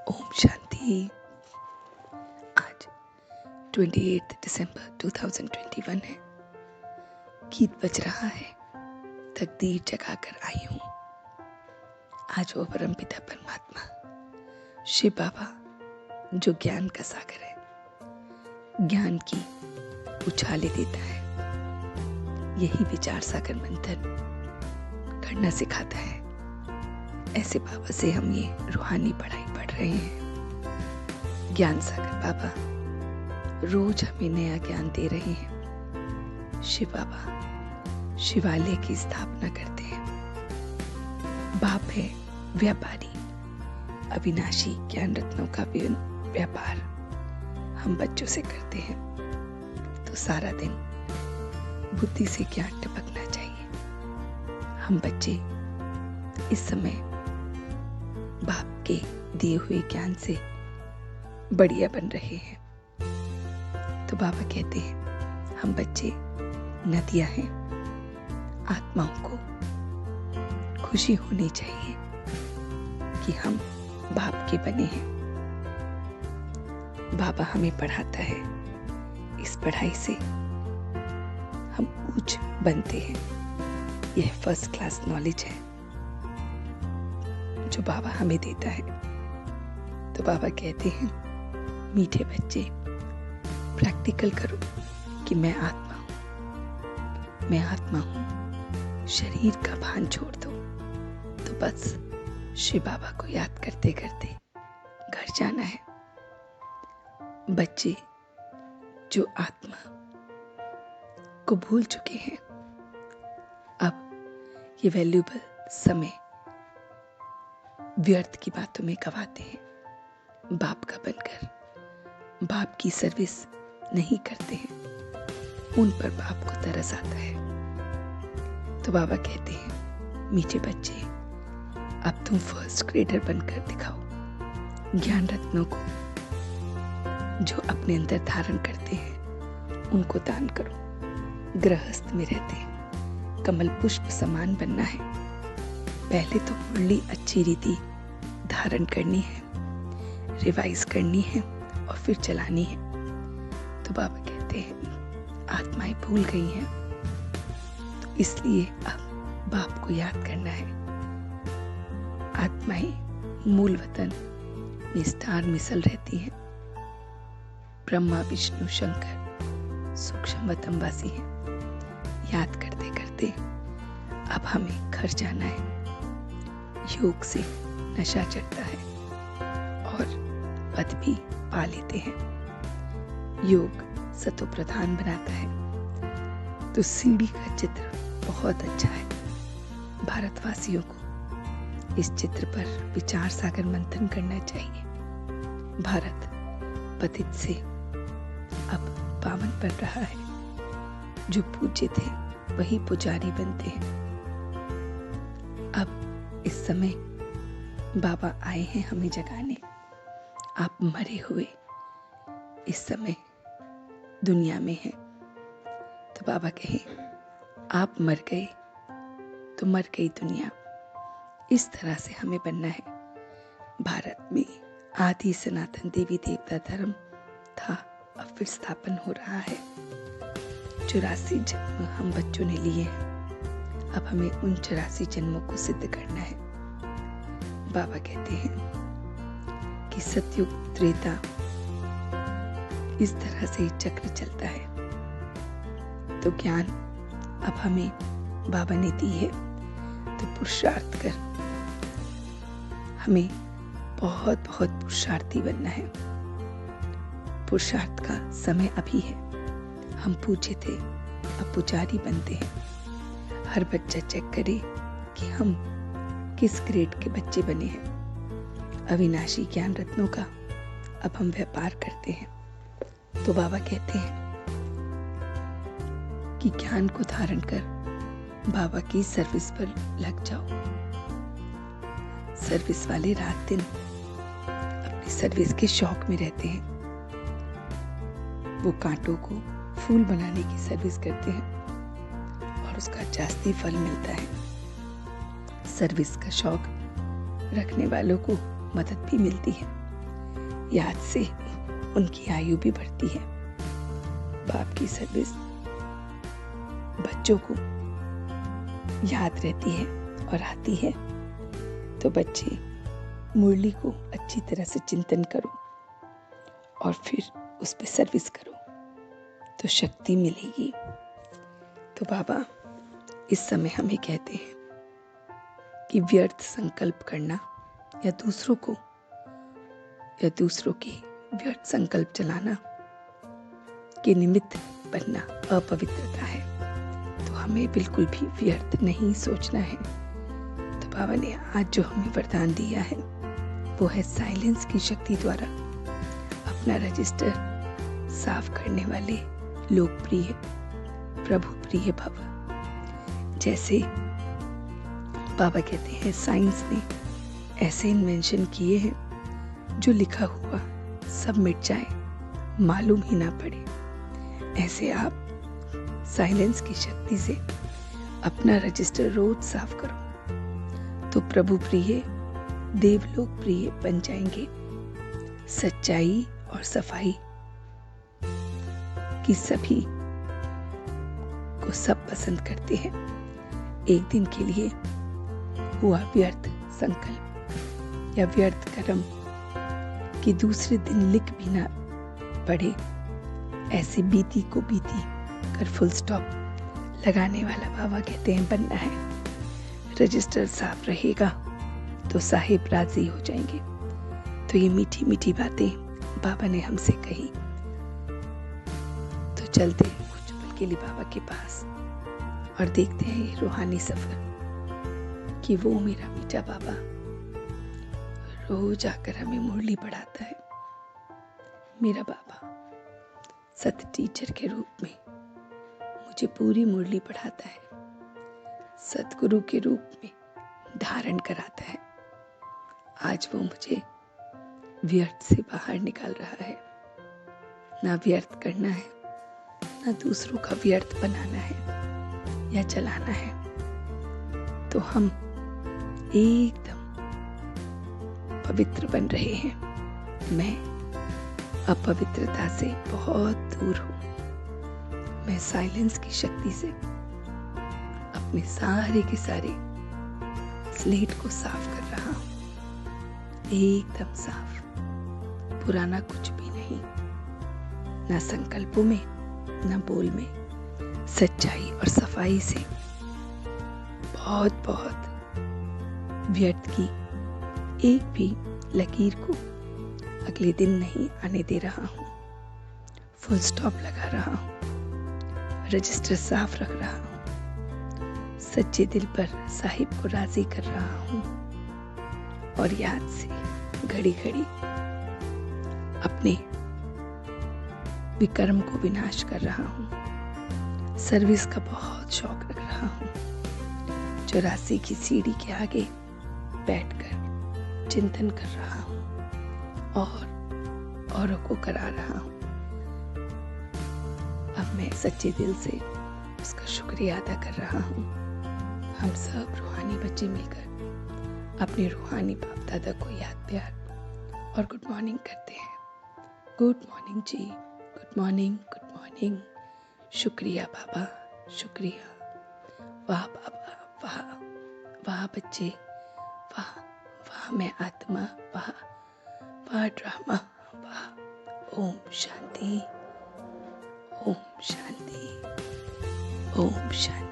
ओम शांति। आज 28 दिसंबर 2021 है। गीत बज रहा है, तकदीर जगाकर आई हूँ। आज वो परमपिता परमात्मा शिव बाबा जो ज्ञान का सागर है, ज्ञान की उछाले देता है, यही विचार सागर मंथन करना सिखाता है। ऐसे बाबा से हम ये रूहानी पढ़ाई पढ़ रहे हैं। ज्ञान सागर बाबा रोज हमें नया ज्ञान दे रहे हैं। शिव बाबा शिवालय की स्थापना करते हैं। बाप है व्यापारी, अविनाशी ज्ञान रत्नों का व्यापार हम बच्चों से करते हैं, तो सारा दिन बुद्धि से ज्ञान टपकना चाहिए। हम बच्चे इस समय बाप के दिए हुए ज्ञान से बढ़िया बन रहे हैं। तो बाबा कहते हैं हम बच्चे नदियां हैं, आत्माओं को खुशी होनी चाहिए कि हम बाप के बने हैं। बाबा हमें पढ़ाता है, इस पढ़ाई से हम ऊंच बनते हैं। यह फर्स्ट क्लास नॉलेज है जो बाबा हमें देता है। तो बाबा कहते हैं मीठे बच्चे प्रैक्टिकल करो कि मैं आत्मा हूं, मैं आत्मा हूं। शरीर का भान छोड़ दो। तो बस शिव बाबा को याद करते करते घर जाना है। बच्चे जो आत्मा को भूल चुके हैं, अब ये वैल्यूबल समय व्यर्थ की बातों में गवाते हैं। बाप का बनकर बाप की सर्विस नहीं करते हैं, उन पर बाप को तरस आता है। तो बाबा कहते हैं मीठे बच्चे अब तुम फर्स्ट ग्रेडर बनकर दिखाओ। ज्ञान रत्नों को जो अपने अंदर धारण करते हैं उनको दान करो। गृहस्थ में रहते कमल पुष्प समान बनना है। पहले तो मुरली अच्छी रीति धारण करनी है, रिवाइज करनी है और फिर चलानी है। तो बाबा कहते हैं आत्माएं भूल गई हैं, तो इसलिए अब बाप को याद करना है। आत्माएं मूल वतन में स्टार मिसल रहती हैं। ब्रह्मा विष्णु शंकर सूक्ष्म वतन वासी हैं। याद करते करते अब हमें घर जाना है। योग से नशा चढ़ता है और पद भी पा लेते हैं। योग सतो प्रधान बनाता है। तो सीढ़ी का चित्र बहुत अच्छा है। भारतवासियों को इस चित्र पर विचार सागर मंथन करना चाहिए। भारत पतित से अब पावन बन रहा है। जो पूज्य थे वही पुजारी बनते हैं। अब इस समय बाबा आए हैं हमें जगाने। आप मरे हुए इस समय दुनिया में हैं। तो बाबा कहे आप मर गए तो मर गई दुनिया। इस तरह से हमें बनना है। भारत में आदि सनातन देवी देवता धर्म था, अब फिर स्थापन हो रहा है। 84 जन्म हम बच्चों ने लिए हैं। अब हमें उन 84 जन्मों को सिद्ध करना है। बाबा कहते हैं कि सतयुग त्रेता इस तरह से चक्र चलता है। तो ज्ञान अब हमें बाबा ने दी है, तो पुरुषार्थ कर हमें बहुत बहुत पुरुषार्थी बनना है। पुरुषार्थ का समय अभी है। हम पूछे थे, अब पुजारी बनते हैं। हर बच्चा चेक करे कि हम किस ग्रेड के बच्चे बने हैं। अविनाशी ज्ञान रत्नों का अब हम व्यापार करते हैं। तो बाबा कहते हैं कि ज्ञान को धारण कर बाबा की सर्विस पर लग जाओ। सर्विस वाले रात दिन अपनी सर्विस के शौक में रहते हैं। वो कांटों को फूल बनाने की सर्विस करते हैं और उसका जास्ती फल मिलता है। सर्विस का शौक रखने वालों को मदद भी मिलती है। याद से उनकी आयु भी बढ़ती है। बाप की सर्विस बच्चों को याद रहती है और आती है। तो बच्चे मुरली को अच्छी तरह से चिंतन करो और फिर उस पर सर्विस करो तो शक्ति मिलेगी। तो बाबा इस समय हमें कहते हैं कि व्यर्थ संकल्प करना या दूसरों के व्यर्थ संकल्प चलाना के निमित्त बनना अपवित्रता है। तो हमें बिल्कुल भी व्यर्थ नहीं सोचना है। तो बाबा ने आज जो हमें वरदान दिया है वो है साइलेंस की शक्ति द्वारा अपना रजिस्टर साफ करने वाले लोकप्रिय प्रभु प्रिय भव। जैसे बाबा कहते हैं साइंस ने ऐसे इन्वेंशन किए हैं जो लिखा हुआ सब मिट जाए, मालूम ही ना पड़े। ऐसे आप साइलेंस की शक्ति से अपना रजिस्टर रोज साफ करो तो प्रभु प्रिय देवलोक प्रिय बन जाएंगे। सच्चाई और सफाई की सभी को सब पसंद करते हैं। एक दिन के लिए हुआ व्यर्थ संकल्प या व्यर्थ कर्म कि दूसरे दिन लिख भी ना पड़े, ऐसे बीती को बीती कर फुल स्टॉप लगाने वाला बाबा कहते हैं बनना है। रजिस्टर साफ रहेगा तो साहिब राजी हो जाएंगे। तो ये मीठी मीठी बातें बाबा ने हमसे कही। तो चलते हैं कुछ पल के लिए बाबा के पास और देखते हैं ये रूहानी सफर कि वो मेरा मीठा बाबा रोज आकर हमें मुरली पढ़ाता है। मेरा बाबा सत टीचर के रूप में मुझे पूरी मुरली पढ़ाता है, सतगुरु के रूप में धारण कराता है। आज वो मुझे व्यर्थ से बाहर निकाल रहा है। ना व्यर्थ करना है, ना दूसरों का व्यर्थ बनाना है या चलाना है। तो हम एकदम पवित्र बन रहे हैं। मैं अपवित्रता से बहुत दूर हूँ। मैं साइलेंस की शक्ति से अपने सारे के सारे स्लेट को साफ कर रहा हूँ, एकदम साफ, पुराना कुछ भी नहीं, ना संकल्पों में ना बोल में, सच्चाई और सफाई से बहुत बहुत व्यर्थ की एक भी लकीर को अगले दिन नहीं आने दे रहा हूँ। फुल स्टॉप लगा रहा हूँ, रजिस्टर साफ रख रहा हूँ, सच्चे दिल पर साहिब को राजी कर रहा हूँ और याद से घड़ी घड़ी अपने विकर्म को विनाश कर रहा हूँ। सर्विस का बहुत शौक रख रहा हूँ। 84 की सीढ़ी के आगे बैठकर चिंतन कर रहा हूँ और औरों को करा रहा हूँ। अब मैं सच्चे दिल से उसका शुक्रिया अदा कर रहा हूँ। हम सब रूहानी बच्चे मिलकर अपने रूहानी बाप दादा को याद प्यार और गुड मॉर्निंग करते हैं। गुड मॉर्निंग जी, गुड मॉर्निंग, गुड मॉर्निंग। शुक्रिया बाबा, शुक्रिया। वाह बाबा, वाह वाह बच्चे, वाह वाह मैं आत्मा, वाह वाह ड्रामा, वाह। ओम शांति, ओम शांति, ओम शांति।